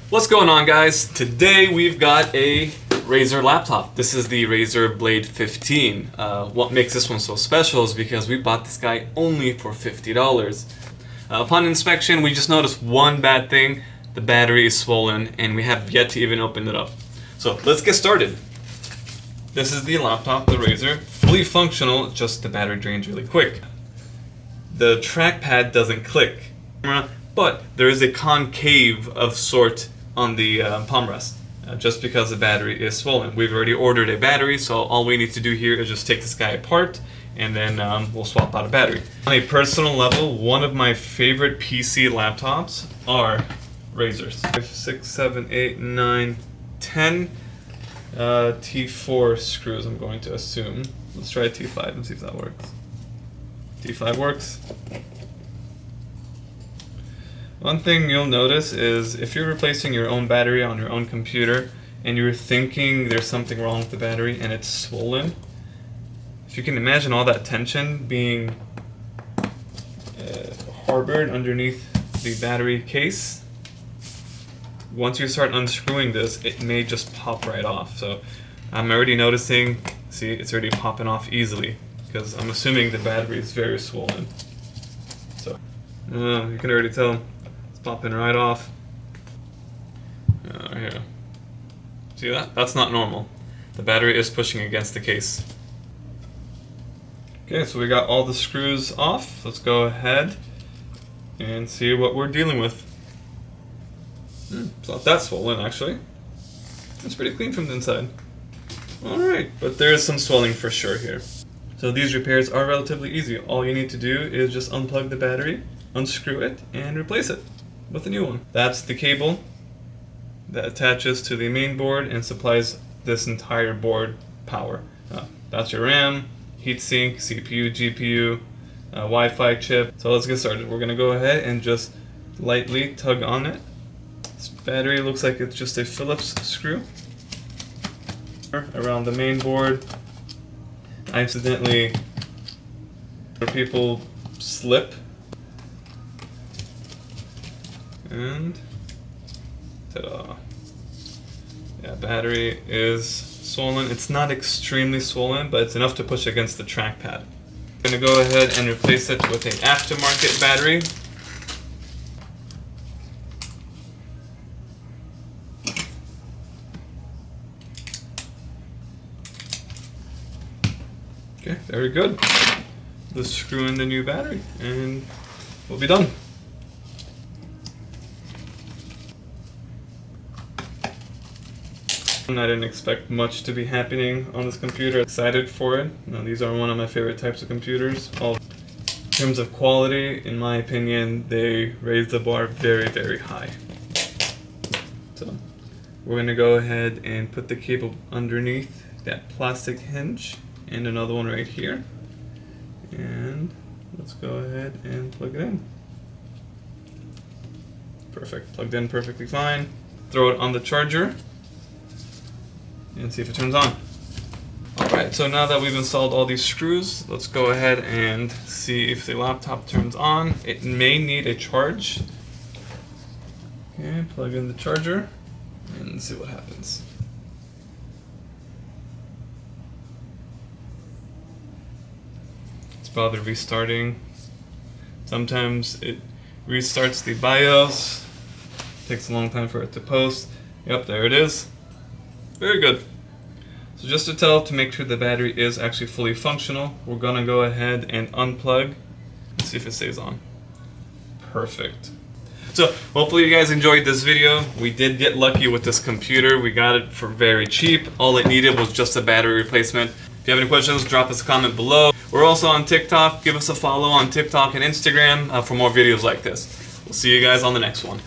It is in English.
What's going on, guys? Today we've got a Razer laptop. This is the Razer Blade 15. What makes this one so special is because we bought this guy only for $50. Upon inspection, we just noticed one bad thing. The battery is swollen and we have yet to even open it up. So let's get started. This is the laptop, the Razer. Fully functional, just the battery drains really quick. The trackpad doesn't click, but there is a concave of sort on the palm rest, just because the battery is swollen. We've already ordered a battery, so all we need to do here is just take this guy apart and then we'll swap out a battery. On a personal level, one of my favorite PC laptops are Razers. 5, 6, 7, 8, 9, 10 T4 screws, I'm going to assume. Let's try T5 and see if that works. T5 works. One thing you'll notice is if you're replacing your own battery on your own computer and you're thinking there's something wrong with the battery and it's swollen, if you can imagine all that tension being harbored underneath the battery case, once you start unscrewing this, it may just pop right off. So I'm already noticing, see, it's already popping off easily because I'm assuming the battery is very swollen. So you can already tell. Popping right off. Here. See that? That's not normal. The battery is pushing against the case. Okay, so we got all the screws off. Let's go ahead and see what we're dealing with. It's not that swollen, actually. It's pretty clean from the inside. Alright, but there is some swelling for sure here. So these repairs are relatively easy. All you need to do is just unplug the battery, unscrew it, and replace it with a new one. That's the cable that attaches to the main board and supplies this entire board power. That's your RAM, heatsink, CPU, GPU, Wi-Fi chip. So let's get started. We're gonna go ahead and just lightly tug on it. This battery looks like it's just a Phillips screw around the main board. I accidentally, where people slip, and ta-da. Yeah, battery is swollen. It's not extremely swollen, but it's enough to push against the trackpad. I'm going to go ahead and replace it with an aftermarket battery. Okay, very good. Let's screw in the new battery and we'll be done. I didn't expect much to be happening on this computer. Excited for it. Now, these are one of my favorite types of computers. In terms of quality, in my opinion, they raise the bar very, very high. So we're going to go ahead and put the cable underneath that plastic hinge and another one right here. And let's go ahead and plug it in. Perfect. Plugged in perfectly fine. Throw it on the charger and see if it turns on. Alright, so now that we've installed all these screws, let's go ahead and see if the laptop turns on. It may need a charge. Okay, plug in the charger and see what happens. It's probably restarting. Sometimes it restarts the BIOS. Takes a long time for it to post. Yep, there it is. Very good. So just to tell, to make sure the battery is actually fully functional, we're gonna go ahead and unplug and see if it stays on. Perfect. So hopefully you guys enjoyed this video. We did get lucky with this computer. We got it for very cheap. All it needed was just a battery replacement. If you have any questions, drop us a comment below. We're also on TikTok. Give us a follow on TikTok and Instagram for more videos like this. We'll see you guys on the next one.